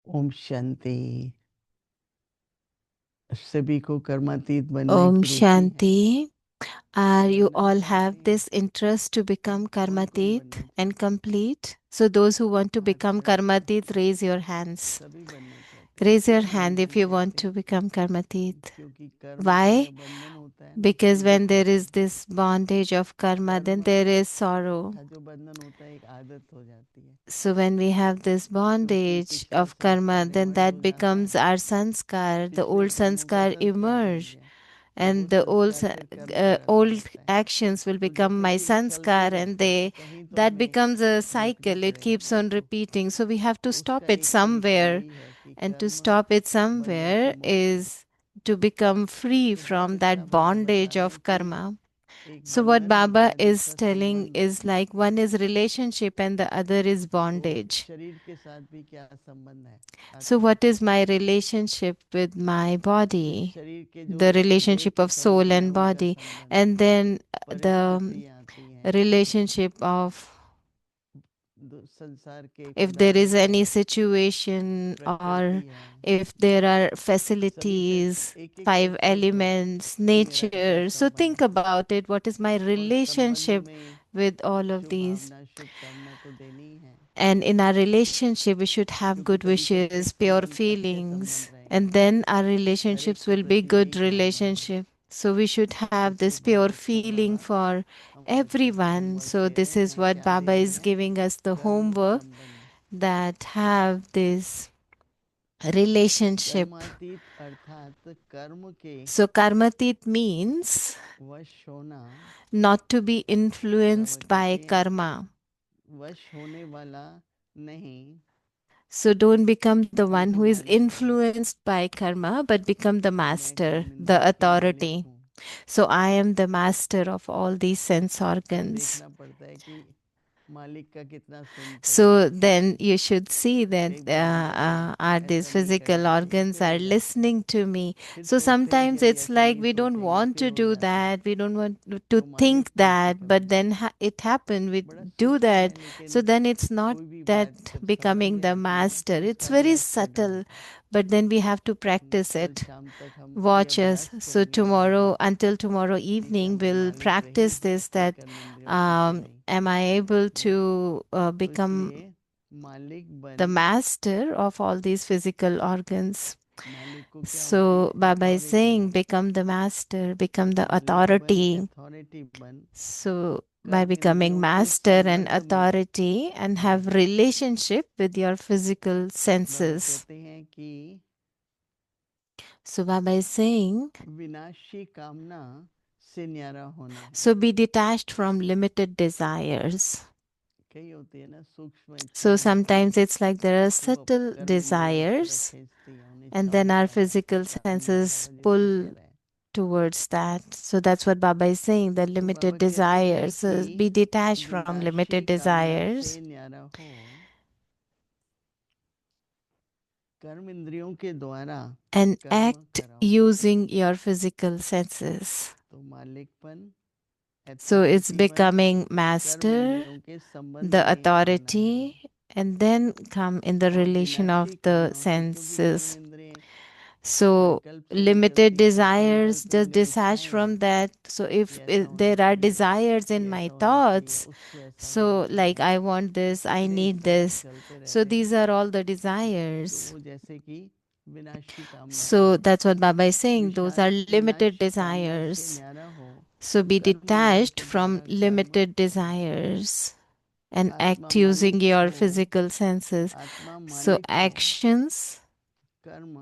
ओम शांति। सभी को कर्मातीत बनने Om की रुचि है। Shanti. Are you बनना all have चाहते this हैं। interest to become कौन कौन Karmatit बनना and चाहते हैं? complete? So those who want to become अच्छा अच्छा, Karmatit, raise your hands. सभी बनना चाहते हैं। Raise your क्यों hand बनना if you want चाहते to become Karmatit. हैं? क्योंकि कर्म का Why? जब बंधन होता है ना तो Because when दुख there होता is है। this bondage of karma, then कर्म there is sorrow. का जो बंधन होता है एक आदत हो जाती है। So when we have this क्योंकि bondage पिछला of karma, संस्कार then इमर्ज that हो जाता becomes है। our sanskar, the पिछले old कर्मों का sanskar संस्कार बन emerge. गया। तो वो And the संस्कार फिर कर्म कराता old रहता है। actions will तो become जैसे my कि चलते sanskar, and रहते हैं they कहीं तो that हमें becomes a रुकना cycle. It पड़ेगा keeps ना। on repeating, so we have to तो उसका stop it एक तरीका somewhere. यही है कि And to कर्म stop it बंधन से somewhere मुक्त हो। is to become free तो from जैसे कि that अब बाबा बता bondage रहे हैं of कि karma. एक So what बंधन होता Baba है, is दूसरा telling संबंध is होता है। like one is relationship and the other is तो bondage. शरीर के साथ भी क्या संबंध है So आत्मा what का? is my relationship with my तो body? शरीर के जो The देह relationship की of soul संबंध है and उनका body, संबंध है। and then the परिस्थितियाँ आती हैं। relationship of संसार के if there is पदार्थ है, any situation, प्रकृति or है। if there are सभी से facilities, एक एक five करके देखो elements, कि मेरा क्या nature. So संबंध think है। about it. What is my और संबंध relationship में with all of Shubh these? भावना शुभ कामना तो देनी ही है। And in our relationship, we should have क्योंकि good तभी तो अच्छे wishes, pure संबंध अच्छे feelings, संबंध रहेंगे। and then our हर एक relationships के will be प्रति good यही कामना है। relationship. So we should have this okay, pure बहुत अच्छा feeling बाबा। for हम आज everyone. Homework So they this रहे is हैं। what क्या दे Baba रहे is हैं? giving us the कर्म homework, संबंध। that have this relationship. कर्मातीत अर्थात कर्म के So karmatit means वश होना। not to be क्या बाबा influenced by कहती हैं? karma. वश होने वाला नहीं, So don't become the one who लेकिन is मालिक बनो। influenced by karma, but become the मैं master, ज्ञान the इंद्रियों की मालिक authority. हूँ। So I am the master of all these sense तो organs. देखना पड़ता है कि मालिक का कितना सुनते हैं। So then you should see that एक बार हम बोले are these ऐसा नहीं physical करना चाहिए, organs फिर are हो जाता है। listening to me. फिर So सोचते हैं कि sometimes अभी it's ऐसा like नहीं we don't सोचेंगे, want फिर to हो do जाता है। that. We don't want to तो मालिक think उनकी that, but कमांड then है। it happened. We बड़ा do सूक्ष्म that. है, So लेकिन then it's not कोई भी that बात जब समझ becoming में the आती है master. तो It's उसका very अभ्यास करना subtle, होता है। but then we have to practice कल it. शाम तक हम ये Watch us. अभ्यास So करेंगे बाबा tomorrow, until tomorrow कि क्या evening, मैं we'll मालिक रही practice हूँ this, अपने that कर्मेंद्रियों की कि नहीं। am I able to तो become इसलिए मालिक the बन। master of all these physical organs? मालिक को क्या होती So है? Baba is authority. saying, become the master, become the मालिक बन, authority. अथॉरिटी बन। So by कर्म becoming इंद्रियों के master and संबंध में authority, and have रहो। relationship with your physical Baba senses. कहते हैं कि So Baba is saying, विनाशी कामना से न्यारा होना है। so be detached from limited desires. कई होती है ना सूक्ष्म So इच्छाएं होती sometimes हैं, it's like there are तो वो subtle कर्म इंद्रियों की तरफ desires, खींचती हैं, उन and इच्छाओं then की our तरफ। physical कामना senses बाबा जिसको कह pull रहे हैं। towards that. So that's what Baba is saying, the तो बाबा limited कहते हैं desires. कि So be detached from विनाशी limited कामना desires से न्यारा हो। कर्म इंद्रियों के द्वारा and कर्म act कराओ। using your physical senses. तो मालिकपन, So it's अथॉरिटी बन, becoming कर्म master, इंद्रियों के संबंध the में होना है। authority, and then come in the और relation विनाशी of the कामनाओं से, क्योंकि कर्म senses. इंद्रिय So संकल्प से limited निकलती हैं, तो desires, संकल्प में just जो detach इच्छाएं from हैं that. So कि if ऐसा होना there are चाहिए, desires कि in my ऐसा होना चाहिए, thoughts, उसको ऐसा होना so like चाहिए, I want this, I इसलिए इस need तरह से this. चलते So रहते these हैं। are all the तो desires. वो जैसे कि विनाशी कामनाएं So हैं। that's what Baba is saying. Those are limited विनाशी कामना से desires. न्यारा हो। So be कर्म इंद्रियों detached के from द्वारा कर्म limited कराओ। desires and आत्मा act using मालिक your हो। physical senses. आत्मा So मालिक हो, कर्म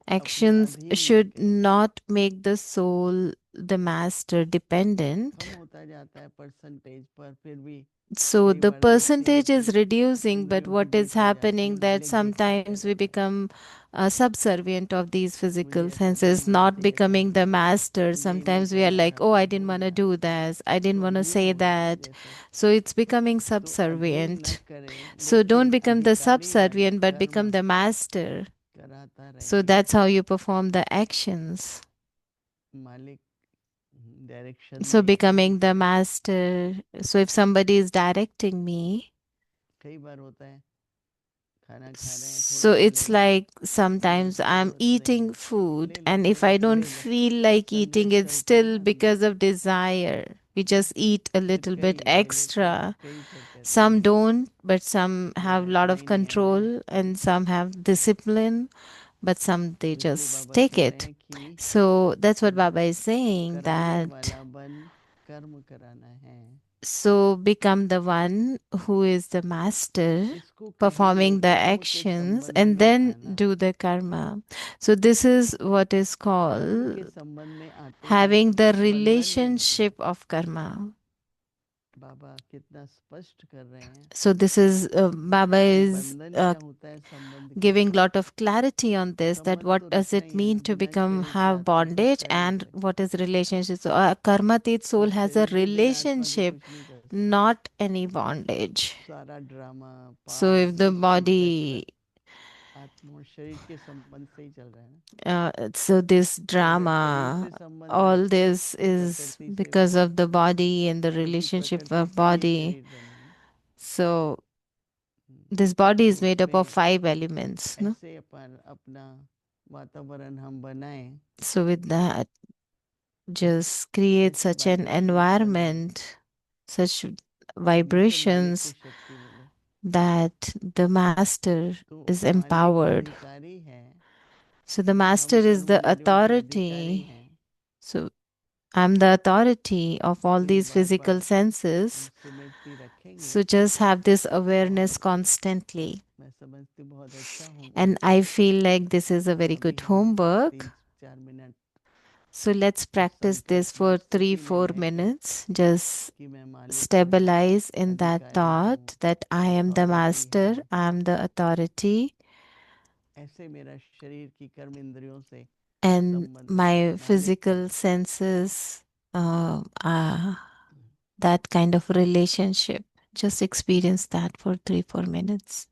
अपने actions अधीन should करके not make the soul the master dependent. कम होता जाता है परसेंटेज पर, फिर भी So कई the बार देखते हैं percentage कि is reducing, but इंद्रियों की what is जीत हो जाती है, happening that मालिक देखता है sometimes we Baba. become subservient of these physical मुझे ऐसा senses, करना है not तो ये becoming करना the है, master. मुझे ये नहीं Sometimes we are करना like, था oh, तो I didn't हो want to गया, do this, I didn't तो want to अधीन say हो जाते that. जैसे। So it's becoming तो अधीन न subservient. करे, So don't लेकिन become the अधिकारी बन, subservient, but कर्म become the master. कराता So रहे। that's how you perform the actions. मालिक डायरेक्शन So दे, काम becoming the करे। master. So if somebody is directing me, कई बार होता है खाना खा रहे हैं So थोड़ा it's ले, like पानी sometimes की I'm बोतलें eating ले food, लो and ले if लो I don't ले लो, feel like eating संघर्ष it चलता है still ना अंदर। because of desire, we just eat a फिर little कई bit ले लेते extra. हैं, कई फिर कहते Some हैं don't, but some have a मेरा lot इतना of ही नहीं है, मैं control, and some have discipline, but some they तो इसलिए just बाबा take कह रहे it. हैं कि So that's what तुम Baba is saying, कराने that वाला बन, कर्म कराना है। so become the one who is the master, इसको कहीं वो performing the कर्म के actions, संबंध and में then आना, do the karma. So this is what is कर्म के called संबंध में आते ही having the बंधन में नहीं। relationship of karma. बाबा कितना स्पष्ट कर रहे हैं So this is Baba कि is बंधन क्या होता है, संबंध क्या giving है। lot of clarity on this, that संबंध what तो does रखना it ही है ना, mean to बिना become शरीर के have आत्मा कुछ bondage, कर नहीं and सकती। what is relationship. So Karmatit soul बिना has a शरीर के, बिना आत्मा के relationship, कुछ नहीं कर सकती। not any bondage. सारा drama So past if the history body, चक्र आत्मा और शरीर के संबंध से ही चल रहा है ना। so this तो अगर शरीर drama, से संबंध है all this तो is प्रकृति से because भी, of the body and the क्योंकि relationship प्रकृति of से ही body. शरीर बना है ना। So hmm, this body is तो made up of उसमें 5 elements, no? ऐसे अपन अपना वातावरण हम बनाएं, So with that, just create ऐसे such an वाइब्रेशंस बनाएं। environment, such जिनसे मालिक को vibrations, शक्ति मिले। that the master तो is मालिक empowered. अधिकारी है, So the master हम is कर्म the इंद्रियों के अधिकारी authority. हैं। So I'm the authority of all तो ये these बार physical बार हम senses. सिमरती रखेंगे So just have this तो awareness बहुत, constantly. मैं समझती बहुत अच्छा And होमवर्क है। I feel like this is a very अभी good हम homework. 3-4 मिनट So let's उस practice this संकल्पमय for three, स्थिति में four रहेंगे minutes. Just कि मैं मालिक हूँ, stabilize in that अधिकारी हूँ, thought that I am the authority master, हूँ। I am the authority, ऐसे मेरा शरीर की कर्म इंद्रियों से and संबंध है, my मालिक physical हूँ। senses are that kind of relationship. Just experience that for 3, 4 minutes.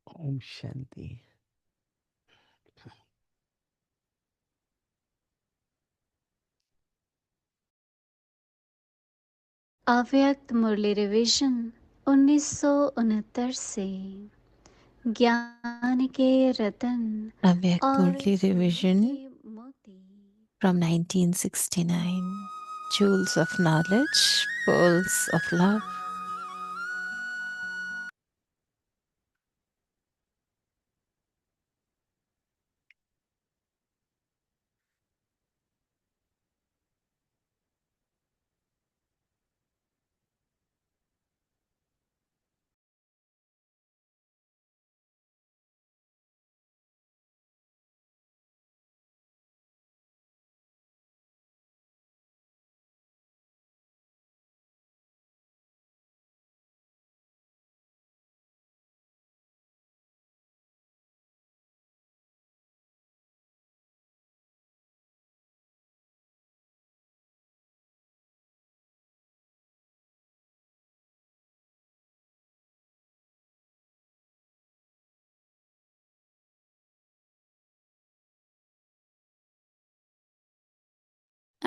Om Shanti. अव्यक्त मुरली रिवीजन 1969 से ज्ञान के रतन Avyak और Murli सोने revision के मोती। from 1969. Jewels of knowledge, pearls of love.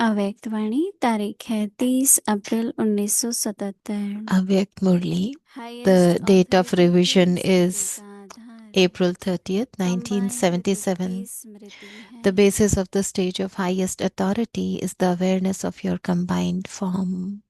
अव्यक्तवाणी तारीख है 30 अप्रैल 1977। Avyakt Murli. Highest The date of authority की revision स्मृति is का आधार April 30th, कंबाइंड रूप की 1977. स्मृति है। The basis of the stage of highest authority is the awareness of your combined form.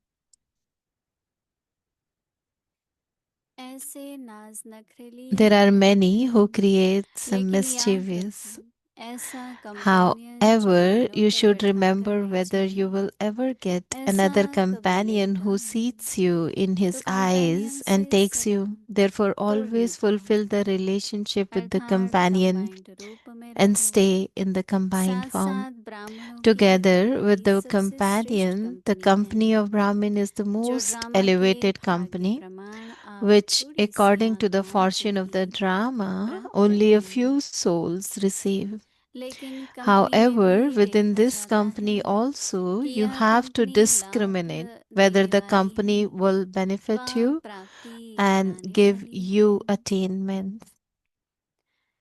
ऐसे नाज नखरेली There are बहुत many who हैं, create some लेकिन याद mischievous. रखें ऐसा कंपेनियन जो However, बालों you पर should बैठा remember कर ले whether you जाए, will ever get ऐसा another कभी companion मिलेगा who नहीं। seats you in तो his कंपेनियन eyes से and takes सदा you. Therefore, दूर न always जाओ, fulfill the relationship with the अर्थात companion कंबाइंड रूप में and रहो। stay in the combined साथ form. साथ ब्राह्मणों की Together with कंपनी the सबसे श्रेष्ठ companion, the कंपनी company है, of Brahmin is the जो most ड्रामा के elevated भाग्य company, प्रमाण आप which, थोड़ी सी according to the आत्माओं को fortune of the he drama, प्राप्त only a हैं। few souls receive. लेकिन कंपनी में भी However, within देखा this जाता है company also, कि you यह have to कंपनी लाभ discriminate whether देने the वाली company है will व benefit you प्राप्ति and कराने give वाली you है। attainment.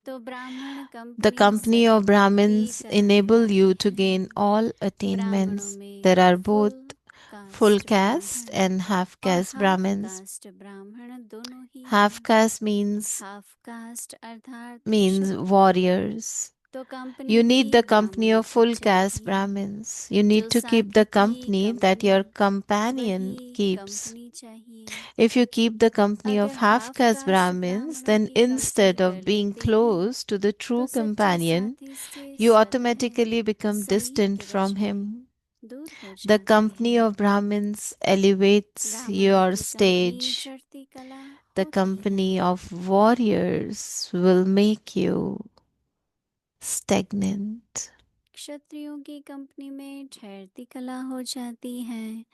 तो ब्राह्मण The कंपनी company सभी of को ही Brahmins कराने enable you वाली to है। gain all ब्राह्मणों attainments. में There are full both full caste caste Brahmin and half और caste half Brahmins. Caste Brahmin दोनों ही Half हैं। caste means हाफ कास्ट अर्थात means क्षत्रिय। warriors. तो कंपनी You भी need the company ब्राह्मणों of की full caste चलेगी, Brahmins. You जो need to keep साथी the की company that कंपनी your वही companion keeps. कंपनी चाहिए। If you keep the company अगर of half half caste caste Brahmins, ब्राह्मणों then की कंपनी instead कर of being लेते हैं close to the तो true सच्चे companion, साथी से you स्वतः automatically become distant सभी from रश्मि him. दूर हो The जाती company है। of Brahmins elevates ब्राह्मणों your की कंपनी stage. चढ़ती कला The होती है, company of warriors will make you stagnant. क्षत्रियों की कंपनी में ठहरती कला हो जाती है।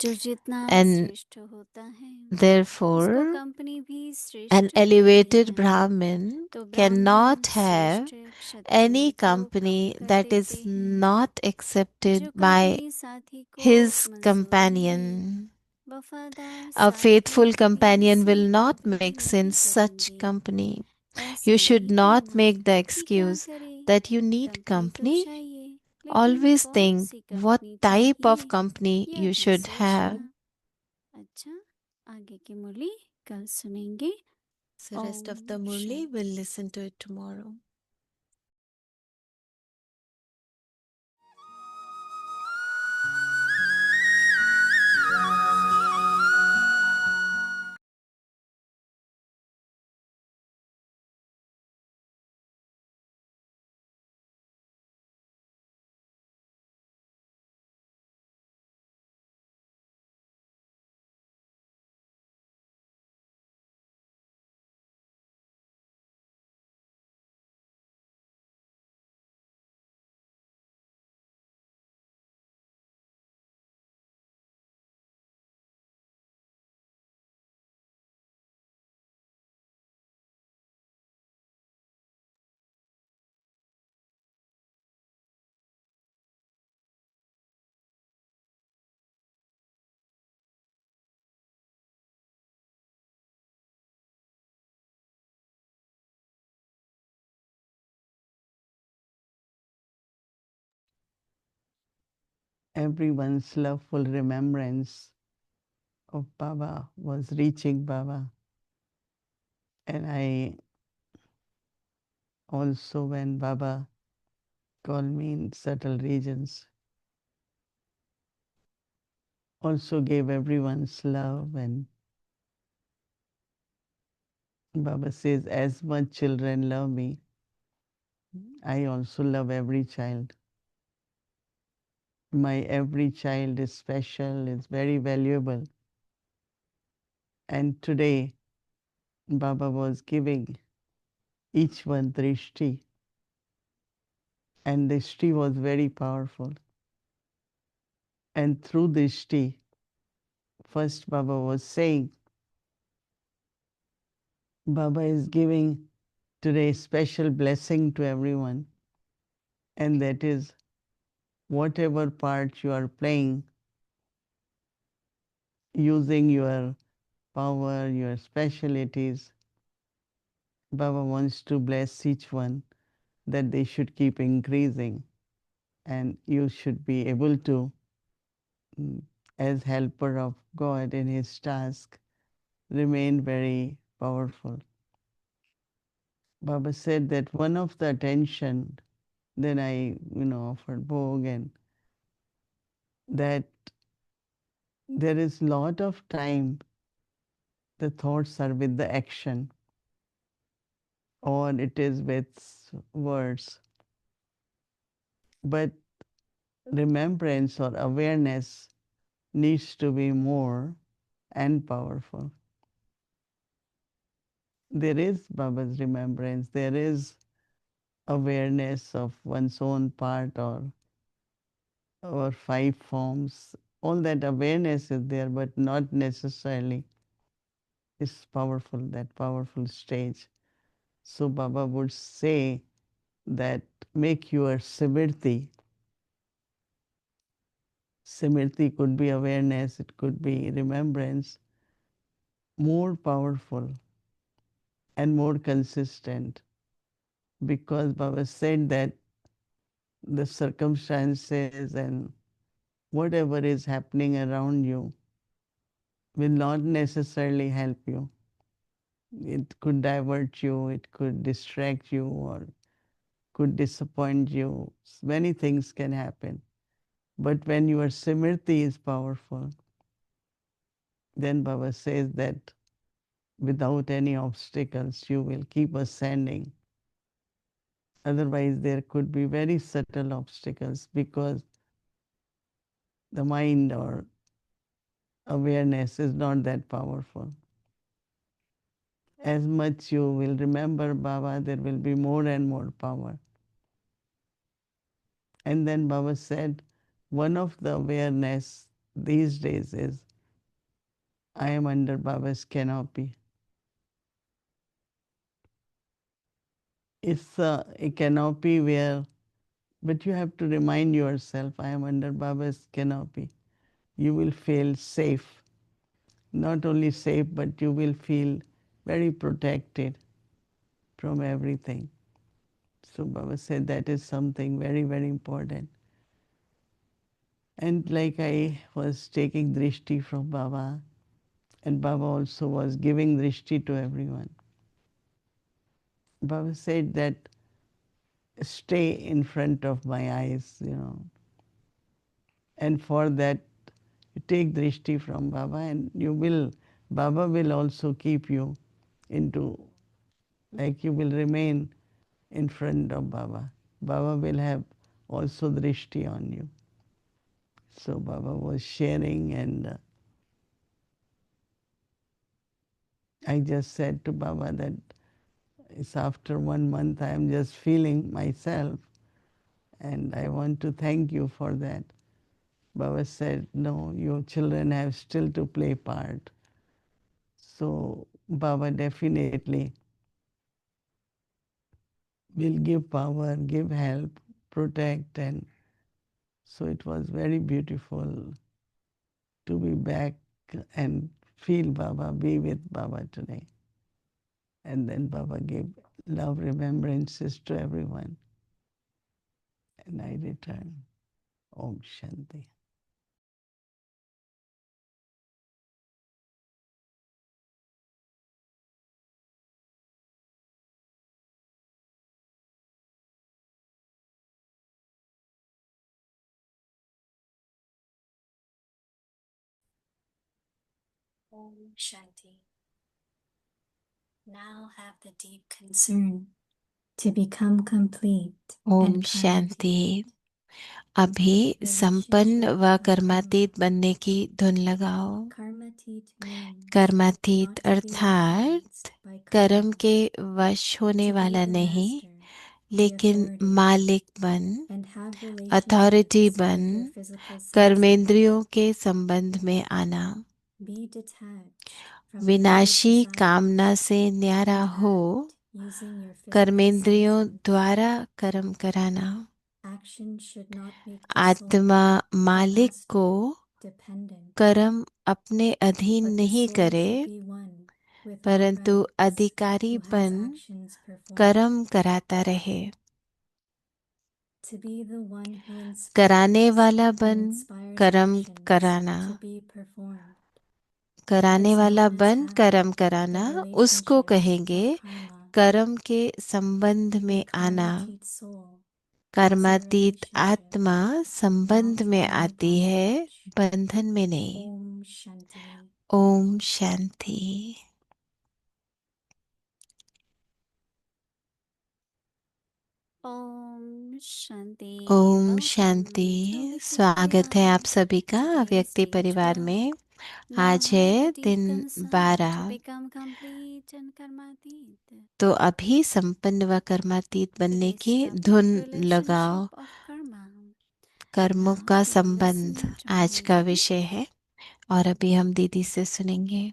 जो जितना And श्रेष्ठ होता है उसको therefore, कंपनी भी an श्रेष्ठ elevated कहती है। Brahmin तो ब्राह्मण cannot have श्रेष्ठ क्षत्रियों any को कम company कर that देते is हैं। not accepted जो by कंपनी साथी को his मंजूर नहीं, companion. वफादार A साथी faithful भी companion ऐसी will not कंपनी mix नहीं in such करेंगे। company. ऐसे You नहीं should not करना make the कि क्या excuse करे, that you need कंपनी तो company. चाहिए, लेकिन Always कौन think सी what कंपनी type of चाहिए company यह you भी should have. सोचना। अच्छा, आगे की मुरली कल सुनेंगे। The rest of the Om Murli Shanti. will listen to it tomorrow. Everyone's loveful remembrance of Baba was reaching Baba. And I also, when Baba called me in subtle regions, also gave everyone's love. And Baba says, as much children love me, I also love every child. My every child is special, is very valuable. And today, Baba was giving each one drishti. And the drishti was very powerful. And through this drishti, first Baba was saying, Baba is giving today special blessing to everyone. And that is whatever part you are playing, using your power, your specialities, Baba wants to bless each one that they should keep increasing. and you should be able to, as helper of God in His task, remain very powerful. Baba said that one of the attention, then I, offered Bhog, and that there is lot of time the thoughts are with the action or it is with words. But remembrance or awareness needs to be more and powerful. There is Baba's remembrance, there is awareness of one's own part or five forms. All that awareness is there, but not necessarily is powerful, that powerful stage. So Baba would say that make your Simriti. Simriti could be awareness, it could be remembrance, more powerful and more consistent, because Baba said that the circumstances and whatever is happening around you will not necessarily help you. It could divert you, it could distract you, or could disappoint you. Many things can happen. But when your Simriti is powerful, then Baba says that without any obstacles, you will keep ascending. Otherwise, there could be very subtle obstacles because the mind or awareness is not that powerful. As much you will remember Baba, there will be more and more power. And then Baba said, one of the awareness these days is, I am under Baba's canopy. It's a canopy where, but you have to remind yourself, I am under Baba's canopy. You will feel safe. Not only safe, but you will feel very protected from everything. So Baba said that is something very, very important. And like I was taking drishti from Baba, and Baba also was giving drishti to everyone. Baba said that stay in front of my eyes, And for that, you take drishti from Baba and Baba will also keep you into, like you will remain in front of Baba. Baba will have also drishti on you. So Baba was sharing, and I just said to Baba that it's after 1 month I am just feeling myself, and I want to thank you for that. Baba said, no, your children have still to play part. So Baba definitely will give power, give help, protect, and so it was very beautiful to be back and feel Baba, be with Baba today. And then Baba gave love remembrances to everyone. And I returned. Om Shanti. Om Shanti. Now have the deep concern to become complete Om and Shanti. karmatit. अभी संपन्न व कर्मातीत बनने की धुन लगाओ। Karmatit means कर्मातीत not to be अर्थात influenced by कर्म karma, के वश होने to be वाला the नहीं, master, the लेकिन authority, मालिक बन, and have अथॉरिटी relationships बन, with your physical senses. कर्मेंद्रियों के संबंध में आना। Be detached from the विनाशी ego desires कामना से न्यारा and हो, act using your physical कर्मेंद्रियों senses. द्वारा कर्म कराना। Action should not make the आत्मा soul, the मालिक को master, dependent. कर्म अपने अधीन But the नहीं soul करे, should be one with परंतु all rights, who has अधिकारीपन actions performed. कर्म कराता रहे। to be the one who कराने inspires वाला and बन, inspires कर्म actions कराना। to be performed. कराने It's वाला known as बन, having कर्म the कराना, उसको relationship कहेंगे or karma. कर्म के संबंध The में आना। karmatit soul is a कर्मातीत relationship आत्मा संबंध not में in आती है, bondage. बंधन में नहीं। Om Shanti. Om Shanti. Om Shanti. Om Welcome Shanti. to Avyakti स्वागत है आप Parivar. सभी का Today is अव्यक्ति day परिवार 12. में। Now आज have है the deep दिन concern 12। to become complete and karmatit. तो अभी संपन्न व कर्मातीत बनने Today's की topic, धुन लगाओ। relationship of karma. कर्मों Now का we will संबंध listen to आज का Didi. विषय है और अभी हम दीदी से सुनेंगे।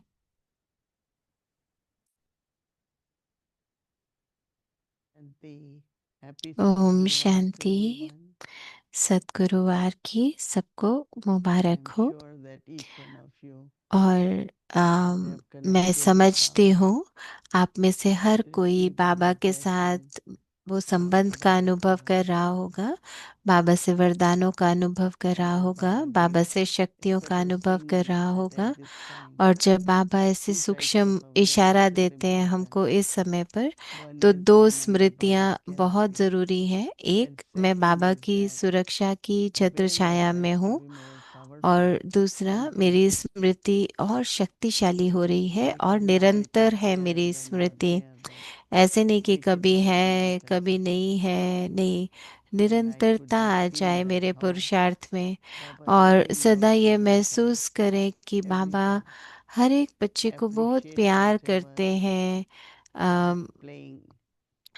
Shanti. Happy Om Sadguru Var to Shanti. everyone. सद्गुरुवार की सबको मुबारक I'm हो। sure that each one of you और would have मैं connected with समझती Baba, हूँ आप में से हर कोई received his बाबा के blessings, साथ वो संबंध का अनुभव Baba कर रहा होगा, बाबा से वरदानों का अनुभव कर रहा when होगा, Baba बाबा gave से शक्तियों का subtle अनुभव कर रहा signals होगा। at this time. और जब बाबा ऐसे Two types सूक्ष्म of awareness इशारा will be देते हैं mentioned. हमको इस समय पर, One तो is दो to remember स्मृतियां Baba's बहुत canopy, जरूरी हैं। and एक, मैं second बाबा is की that सुरक्षा की छत्र awareness छाया has में to हूँ, be more और powerful दूसरा and मेरी consistent. स्मृति और शक्तिशाली हो रही है Not और that now I निरंतर feel है here मेरी and then not Smriti. there, but ऐसे नहीं कि if it कभी comes है with us, कभी नहीं है, नहीं, and I could निरंतरता just आ feel जाए that मेरे how पुरुषार्थ में। Baba और really सदा loves ये every child, महसूस करें कि every बाबा kid, हर एक बच्चे को बहुत appreciate प्यार whatever करते हैं। is अम, playing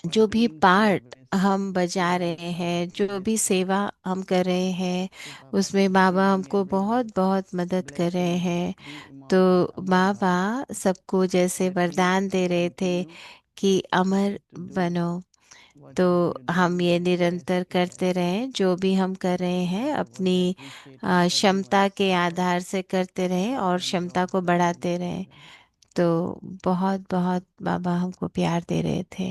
or जो भी doing पार्ट service हम to बजा Baba रहे हैं, Sahib, जो that भी is सेवा हम कर रहे हैं, to Baba उसमें Sahib, बाबा giving हमको everyone बहुत बहुत मदद कर रहे blessings, हैं। be तो immortal, Amar बाबा Bhava. सबको जैसे Let me वरदान दे रहे थे continue कि अमर to do बनो। तो whatever you do हम in ये your निरंतर best करते best. रहें, जो भी हम कर रहे हैं Baba was अपनी appreciating क्षमता everyone's के effort आधार से करते रहें और and क्षमता brought को her in बढ़ाते रहें। present. तो बहुत बहुत बाबा हमको प्यार दे रहे थे।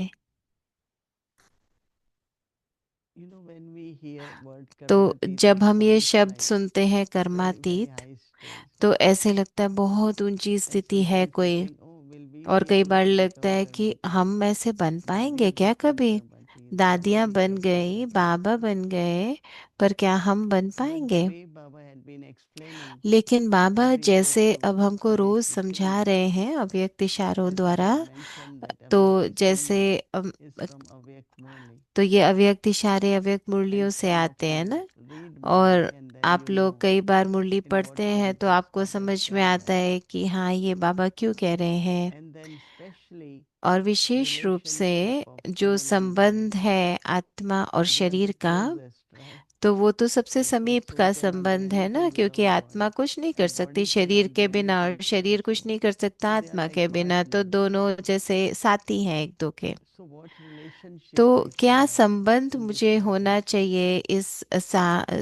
You know, when we hear word तो Karmatit, जब it हम ये sounds शब्द like सुनते हैं very, very कर्मातीत, high stage. तो ऐसे लगता है बहुत ऊंची And स्थिति है sometimes we कोई। think, oh, will we और be कई able बार to लगता become है कि Karmatit? हम ऐसे बन पाएंगे Dadiyan क्या became कभी, Karmatit, Baba दादियां बन became गई, Karmatit. बाबा बन गए, पर क्या हम बन But the पाएंगे? way Baba had been explaining लेकिन बाबा every day जैसे through अब हमको रोज Avyakti समझा Srimad, रहे हैं अव्यक्त इशारों as I द्वारा, had mentioned that तो Avyakti जैसे Srimad um, is from Avyak Murli. तो ये अव्यक्त इशारे अव्यक्त मुरलियों And से some of आते हैं you ना। read और Murli and then आप you लोग know कई बार मुरली in पढ़ते what हैं तो context आपको Baba is समझ में saying आता that. है कि हाँ ये बाबा क्यों कह रहे हैं। And then especially और विशेष रूप से relationship of जो soul and body, संबंध है आत्मा और they are शरीर the का, closest, right? तो वो तो सबसे Because समीप soul का cannot do संबंध है ना, anything क्योंकि without आत्मा body कुछ नहीं कर and सकती body शरीर cannot do के बिना, और anything शरीर without कुछ soul. नहीं कर सकता So they are आत्मा like के बिना। तो partners. दोनों जैसे साथी हैं एक दो के। So what relationship तो I should क्या have संबंध in this मुझे होना partnership? चाहिए इस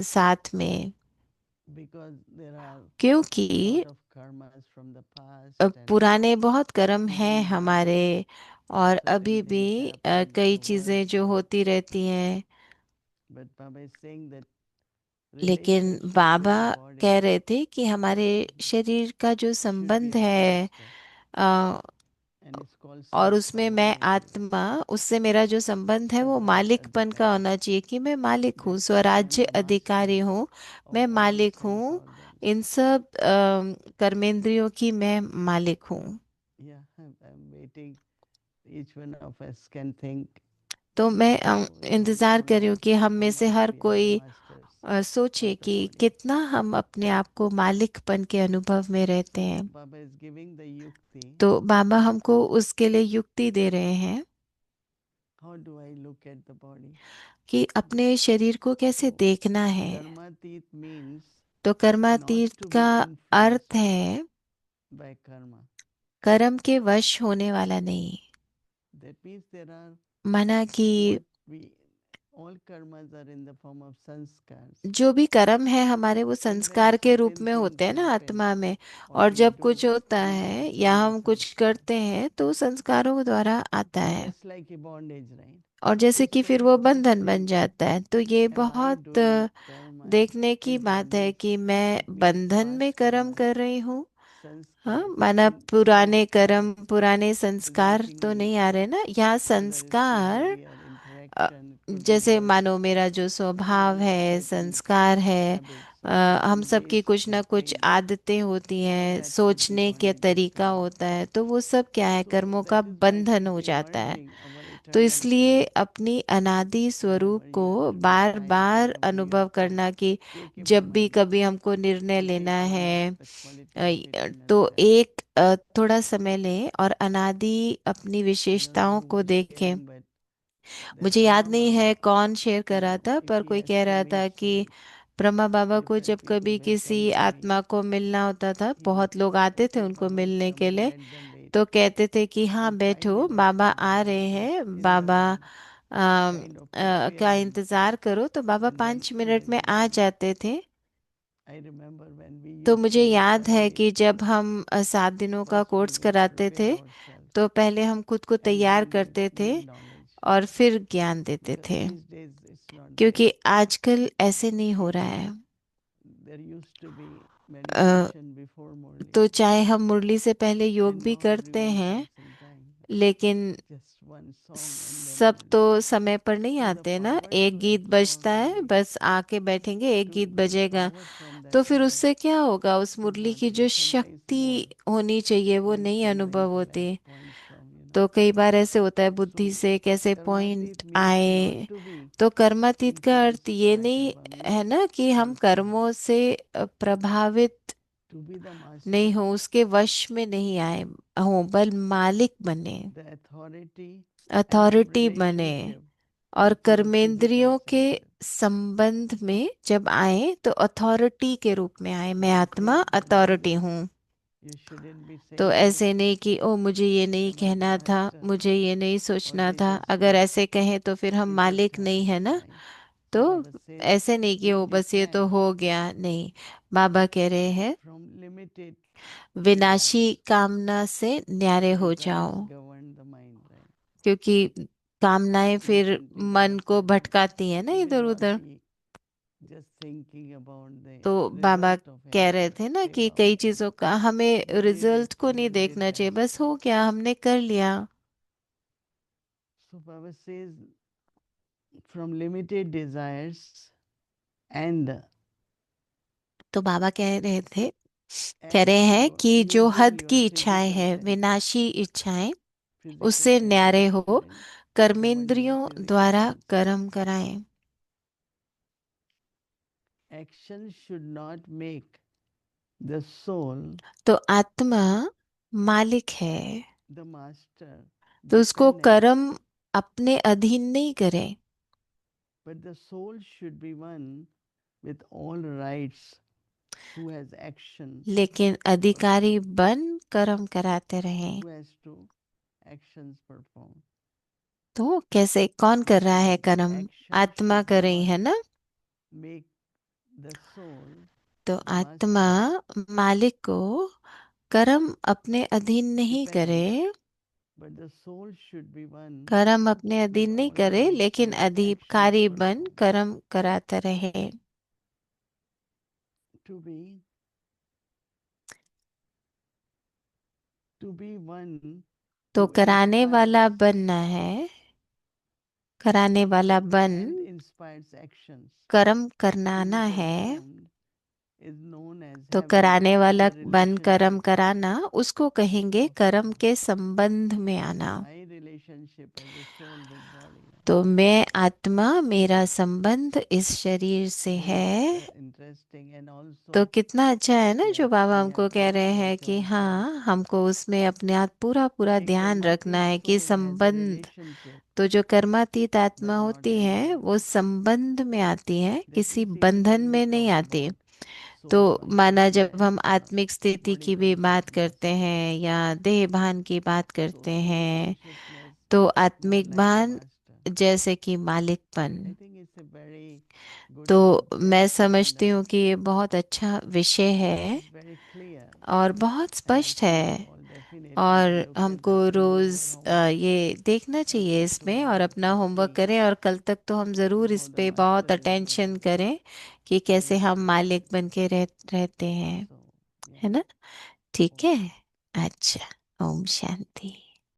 साथ में? Because there are क्योंकि lot of karmas from the past and पुराने बहुत कर्म हैं even now हमारे, और certain अभी भी things happen कई through चीजें words जो and होती रहती हैं। but Baba is saying that लेकिन relationship with बाबा the कह body रहे थे कि हमारे शरीर का जो should be संबंध the है, first a, and it's called और self उसमें मैं awareness. आत्मा, उससे मेरा जो संबंध है वो Swaraj मालिकपन का Adhikari, होना चाहिए कि मैं मालिक हूँ, that I am स्वराज्य the master अधिकारी हूँ, of मैं all मालिक sense हूँ, organs. इन सब कर्मेंद्रियों की मैं मालिक हूँ। Yeah, I'm waiting. Each one of us can think, तो मैं oh, we can इंतज़ार कर रही हूँ only, कि हम how में से much her we are the कोई masters सोचे of the कि body. कितना हम अपने आप को मालिकपन के अनुभव में रहते So हैं। Baba is giving the yukti. तो बाबा हमको उसके लिए युक्ति दे रहे हैं How do I look at the body? कि अपने शरीर को कैसे So देखना है। karmatit means तो not कर्मातीत to be का अर्थ influenced है by karma. कर्म के वश होने वाला नहीं। That means there are माना कि what we All karmas are in the form of sanskars. जो भी कर्म है हमारे वो So when संस्कार के रूप certain में होते things हैं ना happen आत्मा में। or और we जब do, कुछ होता we है get या from the हम कुछ sanskars. करते हैं तो संस्कारों के द्वारा आता है। Just like a bondage, right? और जैसे It's कि फिर very वो बंधन बन interesting. जाता है। तो ये Am I बहुत doing karma देखने की in बात है bondage? कि मैं It means बंधन में past कर्म karmas, कर रही हूँ। हाँ, sanskars, माना and पुराने sanskar कर्म पुराने is संस्कार nothing तो नहीं else. आ रहे ना, यहाँ Whether it's संस्कार behavior, a, interaction, it could be जैसे words, मानो मेरा जो could स्वभाव be है, certain संस्कार है, habits अ, or हम certain सबकी ways कुछ of ना कुछ thinking. आदतें होती हैं, That could be सोचने के bondage of तरीका karma. होता है, तो वो सब क्या है, So कर्मों का that is why बंधन keep हो जाता है। emerging our तो eternal इसलिए source अपनी अनादि स्वरूप whenever को you have to bar decide, bar whenever you अनुभव have to करना कि take a जब भी moment कभी हमको निर्णय to लेना recognize है, the quality of eternal तो self. थोड़ा समय लें और अनादि अपनी I don't know विशेषताओं who को was देखें। sharing, but that मुझे याद Brahma नहीं है Baba, कौन शेयर कर रहा था, if पर he कोई has कह to रहा meet था कि soul, ब्रह्मा बाबा को जब different people कभी welcome किसी to me. आत्मा को मिलना होता था, He would बहुत लोग आते थे say, उनको Baba is मिलने के coming, लिए, let them wait. तो कहते थे कि हाँ For five बैठो, minutes, बाबा आ Baba रहे was हैं, in the Baba room, kind of का preparing himself. इंतजार करो। तो बाबा And then 5 मिनट में आ eventually, जाते थे। I remember when we तो used to मुझे do याद है 5 days, कि जब हम 7 दिनों का first we कोर्स would कराते prepare थे, ourselves तो पहले हम खुद को and तैयार then करते थे give knowledge. और फिर ज्ञान देते Because थे। these days it's not there. क्योंकि आजकल ऐसे नहीं हो रहा है। There used to be a, meditation before Murli, तो चाहे हम मुरली से पहले योग and भी now करते everyone हैं, comes in time. लेकिन Just one song and then सब Murli. तो समय पर नहीं So the आते ना। power एक to गीत absorb बजता है, Murli, बस आके बैठेंगे, एक to गीत get बजेगा, power from that तो फिर song उससे क्या होगा, उस is मुरली not की जो there. Sometimes more शक्ति होनी चाहिए वो points नहीं from the अनुभव intellect, होती। points from, तो कई बार ऐसे होता है बुद्धि So से कैसे karmatit पॉइंट means not आए। to be तो कर्मातीत का अर्थ influenced ये by नहीं karma, means है ना कि हम controlled. कर्मों से प्रभावित To be the नहीं master, हो, उसके वश में नहीं आए हो, बल मालिक बने, the authority, and have authority बने। relationship और with your physical कर्मेंद्रियों के senses. संबंध में जब आए तो अथॉरिटी के रूप में आए, मैं Don't आत्मा think that अथॉरिटी हूँ। you shouldn't be तो saying this. ऐसे नहीं कि ओ मुझे ये नहीं Am I the कहना था, master? मुझे ये नहीं Or सोचना they था। just अगर do. ऐसे कहें तो फिर हम It just मालिक नहीं happens, है ना। right? So तो Baba says, ऐसे नहीं कि ओ if you बस ये तो can, हो गया, नहीं। बाबा कह रहे हैं from limited विनाशी desires, कामना से न्यारे हो desires जाओ, govern the mind, right? क्योंकि कामनाएं फिर Thinking too मन much को and भटकाती है ना you will इधर not उधर। be just thinking about the तो बाबा result of कह रहे anything. थे ना Hey कि Baba, कई चीजों का हमें you did it रिजल्ट को and नहीं you did देखना चाहिए, best. बस हो गया, हमने कर लिया। So Baba says, from limited desires and तो बाबा कह रहे and हैं कि जो using हद your की इच्छाएं physical हैं, senses, विनाशी इच्छाएं, physical उससे senses न्यारे of हो, feeling, govern your कर्मेंद्रियों physical द्वारा senses. कर्म कराएं। Action should not make the soul तो आत्मा मालिक है, the master तो उसको dependent, कर्म अपने अधीन नहीं करे, but the soul should be one with all rights who has action लेकिन अधिकारी performed, बन कर्म कराते रहे। who has to actions perform. तो कैसे, कौन कर रहा है Because कर्म? action आत्मा should कर रही not है ना। make the soul तो the आत्मा master मालिक को कर्म अपने अधीन नहीं करे, dependent, but the soul should be one कर्म अपने with अधीन नहीं all करे, rights लेकिन who actions अधिकारी बन perform. कर्म कराता रहे। To be to be one तो who कराने वाला inspires बनना है, कराने वाला बन and inspires actions कर्म to be करनाना है। performed is known as तो having कराने वाला high बन कर्म relationship कराना, उसको कहेंगे of कर्म के संबंध में आना। high relationship as a soul with body. तो मैं आत्मा, मेरा संबंध इस शरीर से Very है। interesting, and तो also कितना अच्छा है ना जो yes, बाबा we हमको have कह to रहे हैं also कि हाँ, हमको उसमें अपने आप पूरा पूरा a ध्यान रखना karmatit है कि soul has a संबंध। relationship तो जो कर्मातीत आत्मा but not होती in है वो bondage. संबंध में आती है, That किसी means बंधन initially we में नहीं talked आती। about तो soul माना जब हम consciousness, आत्मिक स्थिति body की भी बात consciousness. करते हैं या देह भान की बात So करते soul हैं, consciousness तो more आत्मिक like a भान master. जैसे कि I मालिकपन। think it's a very good तो मैं subject समझती and हूँ कि ये बहुत अच्छा विषय है it's very clear. और बहुत And I स्पष्ट think we है, all definitely और will look at हमको that and do rose our homework ये देखना चाहिए इसमें और अपना to होमवर्क see करें, और कल तक तो हम ज़रूर how इस the पे master बहुत is अटेंशन working. करें कि कैसे हम मालिक बन के रहते हैं। So, है yeah. ना? ठीक है। Okay. अच्छा। ओम शांति।